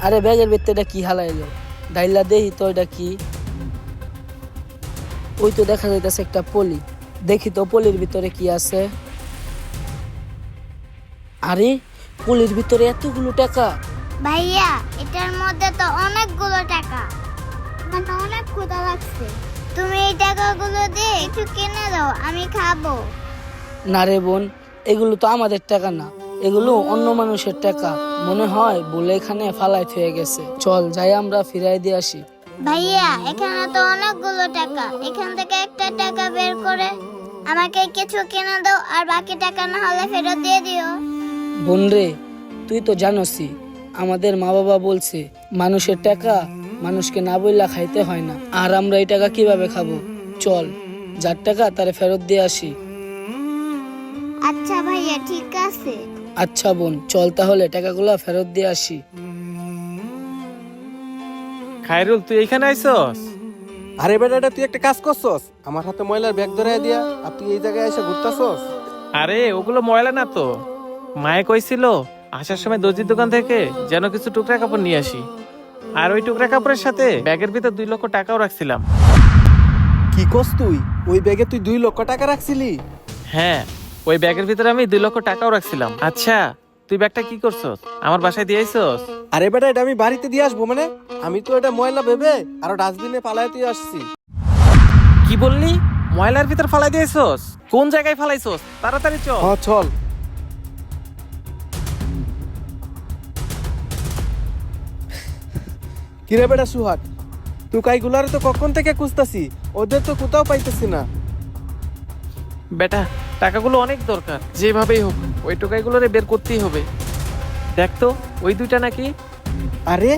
আরে ব্যাগের ভিতরে এটা কি হালাইলো? ডাইলা দেখি তো এটা কি। ওই তো দেখা যাইতেছে একটা পলি। দেখি তো পলির ভিতরে কি আছে। আরে পলির ভিতরে এতগুলো টাকা। ভাইয়া এটার মধ্যে তো অনেকগুলো টাকা, মানে অনেক ক্ষুধা লাগছে। তুমি এই টাকাগুলো দিয়ে একটু কিনে দাও, আমি খাবো। না রে বোন, এগুলো তো আমাদের টাকা না, এগুলো অন্য মানুষের টাকা। মনে হয় বলে এখানে ফালাই থয়ে গেছে। চল যাই আমরা ফিরাই দিয়ে আসি। ভাইয়া এখানে তো অনেকগুলো টাকা, এখান থেকে একটা টাকা বের করে আমাকে কিছু কিনে দাও, আর বাকি টাকা না হলে ফেরত দিয়ে দিও। বোন রে, তুই তো জানোসই আমাদের মা বাবা বলছে মানুষের টাকা মানুষকে না বইলা খাইতে হয় না। আর আমরা এই টাকা কিভাবে খাবো? চল যার টাকা তারে ফেরত দিয়ে আসি। আচ্ছা ভাইয়া ঠিক আছে। আচ্ছা বোন, চল তাহলে টাকাগুলো ফেরত দিয়ে আসি। খায়রুল, তুই এইখানে আইছস? আরে বেটা, তুই একটা কাজ করছস, আমার হাতে ময়লার ব্যাগ ধরাই দিয়া আর তুই এই জায়গায় এসে ঘুরতাছস। আরে ওগুলো ময়লা না তো। মায়ে কইছিল আসার সময় দর্জির দোকান থেকে যেন কিছু টুকরা কাপড় নিয়ে আসি। আর ওই টুকরা কাপড়ের সাথে ব্যাগের ভিতর 2 লক্ষ টাকাও রাখছিলাম। কি করছ তুই? ওই ব্যাগে তুই 2 লক্ষ টাকা রাখছিলি? হ্যাঁ, ওই ব্যাগের ভিতরে আমি 2 লক্ষ টাকাও রাখছিলাম। আচ্ছা, তুই ব্যাগটা কি করছস? আমার বাসায় দিয়ে আইছস? আরে বেটা, এটা আমি বাড়িতে দিয়ে আসবো মানে? আমি তো এটা ময়লা ভেবে আরো ডাস্টবিনে পালায় তুই আসছি। কি বললি? ময়লার ভিতর ফালাই দিয়েছস? কোন জায়গায় ফালাইছস? তাড়াতাড়ি চল। হ্যাঁ চল। কিরে বেটা সুহাগ, তুই কাইগুলার তো কখন থেকে খুঁজতাছি, ওদের তো কোথাও পাইতেছি না। বেটা, টাকাগুলো অনেক দরকার, যেভাবেই হোক ওই টোকাইগুলোরে বের করতেই হবে। দেখ তো ওই 2টা নাকি? আরে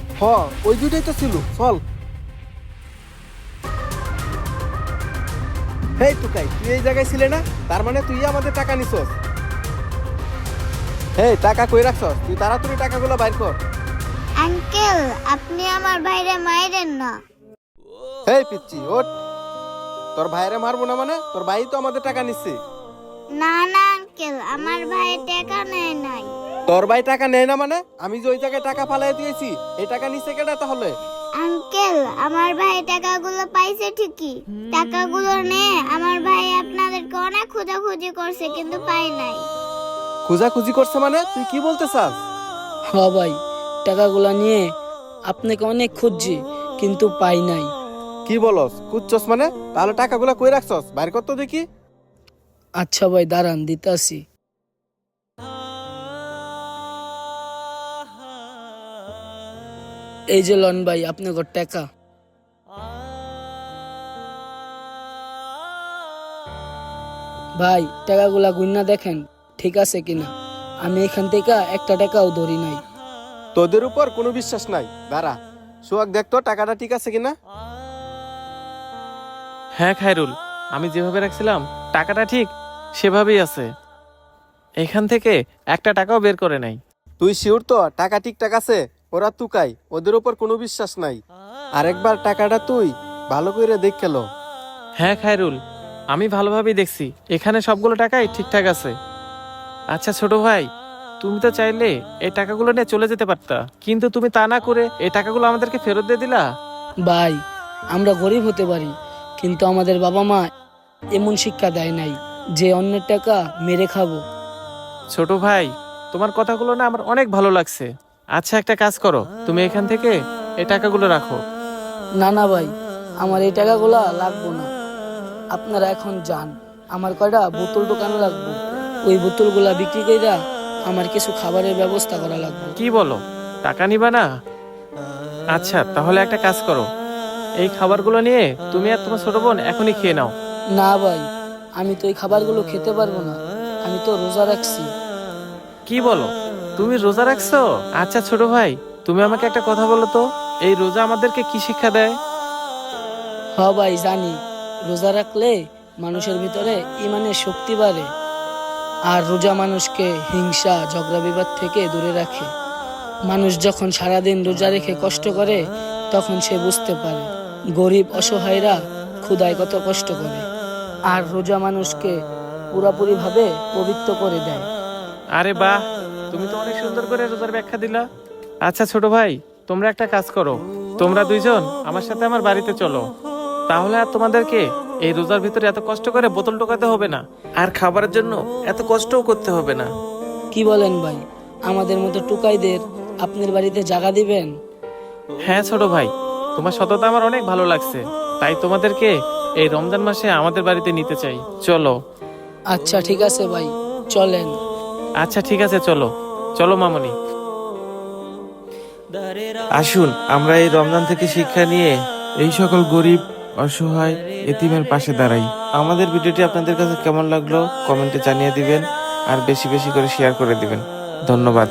ওই দুটোই তো ছিল, চল। হেই টুকাই, তুই এই জায়গায় ছিলে না? তার মানে তুই আমাদের টাকা নিছস। হেই, টাকা কই রাখছস? তুই তাড়াতাড়ি টাকাগুলো বাইর কর। আঙ্কেল আপনি আমার ভাইরে মাইরেন না। হেই পিচ্চি, ওঠ। তোর ভাইরে মারবো না মানে? তোর ভাই তো আমাদের টাকা নিচ্ছে। না না আঙ্কেল, আমার ভাই টাকা নেয় নাই। তোর ভাই টাকা নেয় না মানে? আমি যে ওই জায়গায় টাকা ফালাই দিয়েছি, এই টাকা নিচ্ছে কেডা তাহলে? আঙ্কেল আমার ভাই টাকাগুলো পাইছে ঠিকই, টাকাগুলো নিয়ে আমার ভাই আপনাদেরকে অনেক খোঁজাখুঁজি করছে কিন্তু পাই নাই। খুঁজাখুঁজি করছে মানে? তুই কি বলতে চাস? হ ভাই, টাকাগুলা নিয়ে আপনাকে অনেক খুঁজছি কিন্তু পাই নাই। কি বলস? খুঁজছস মানে? তাহলে টাকাগুলো কই রাখছস? বাইর কর তো দেখি। আচ্ছা ভাই দাঁড়ান, দিতাছি। এই যে লন ভাই আপনার টাকা। ভাই টাকাগুলা গুন্না দেখেন ঠিক আছে কিনা। আমি এখান থেকে একটা টাকাও ধরি নাই। তোদের উপর কোনো বিশ্বাস নাই, দাঁড়া। সোহাগ, দেখ তো টাকাটা ঠিক আছে কিনা। হ্যাঁ খায়রুল, আমি যেভাবে রাখছিলাম টাকাটা ঠিক সেভাবেই আছে। এখান থেকে একটা টাকাও বের করে নাই। তুই শিওর তো টাকা ঠিকঠাক আছে? ওরা তুকাই, ওদের উপর কোনো বিশ্বাস নাই। আরেকবার টাকাটা তুই ভালো করে দেখে লো। হ্যাঁ খায়রুল, আমি ভালোভাবেই দেখছি, এখানে সবগুলো টাকাই ঠিকঠাক আছে। আচ্ছা ছোট ভাই, তুমি তো চাইলে এই টাকাগুলো নিয়ে চলে যেতে পারতা, কিন্তু তুমি তা না করে এই টাকাগুলো আমাদেরকে ফেরত দিয়ে দিলা। ভাই আমরা গরিব হতে পারি, কিন্তু আমাদের বাবা মা এমন শিক্ষা দেয় নাই যে অন্যের টাকা মেরে খাবো। ছোট ভাই, তোমার কথাগুলো না আমার অনেক ভালো লাগছে। আচ্ছা একটা কাজ করো, তুমি এখান থেকে এই টাকাগুলো রাখো। না না ভাই, আমার এই টাকাগুলা লাগবো না। আপনারা এখন যান, আমার কয়টা বোতল দোকান লাগবো। ওই বোতলগুলা বিক্রি কইরা আমার কিছু খাবারের ব্যবস্থা করা লাগবে। কি বলো, টাকা নিবা না? আচ্ছা তাহলে একটা কাজ করো, এই খাবারগুলো নিয়ে তুমি আর তোমার ছোট বোন এখনই খেয়ে নাও। না ভাই, আমি তো এই খাবারগুলো খেতে পারবো না, আমি তো রোজা রাখছি। কি বলো, তুমি রোজা রাখছো? আচ্ছা ছোট ভাই, তুমি আমাকে একটা কথা বলো তো, এই রোজা আমাদেরকে কি শিক্ষা দেয়? হ ভাই জানি, রোজা রাখলে মানুষের ভিতরে ইমানের শক্তি বাড়ে। আর রোজা মানুষকে হিংসা ঝগড়া বিবাদ থেকে দূরে রাখে। মানুষ যখন সারাদিন রোজা রেখে কষ্ট করে তখন সে বুঝতে পারে গরিব অসহায়রা ক্ষুধায় কত কষ্ট করে। আর রোজা মানুষকে পুরাপুরি ভাবে পবিত্র করে দেয়। আরে বাহ, তুমি তো অনেক সুন্দর করে রোজার ব্যাখ্যা দিলা। আচ্ছা ছোট ভাই, তোমরা একটা কাজ করো, তোমরা দুইজন আমার সাথে আমার বাড়িতে চলো। তাহলে আর তোমাদেরকে এই রোজার ভিতরে এত কষ্ট করে বোতল টোকাতে হবে না, আর খাবারের জন্য এত কষ্টও করতে হবে না। কি বলেন ভাই, আমাদের মতো টুকাইদের আপনার বাড়িতে জায়গা দিবেন? হ্যাঁ ছোট ভাই, তোমার সততা আমার অনেক ভালো লাগছে, তাই তোমাদেরকে এই রমজান মাসে আমাদের বাড়িতে নিতে চাই। চলো। আচ্ছা ঠিক আছে ভাই, চলেন। আচ্ছা ঠিক আছে, চলো চলো মামনি। আসুন আমরা এই রমজান থেকে শিক্ষা নিয়ে এই সকল গরিব, অসহায়, এতিমের পাশে দাঁড়াই। আমাদের ভিডিওটি আপনাদের কাছে কেমন লাগলো কমেন্টে জানিয়ে দিবেন, আর বেশি বেশি করে শেয়ার করে দিবেন। ধন্যবাদ।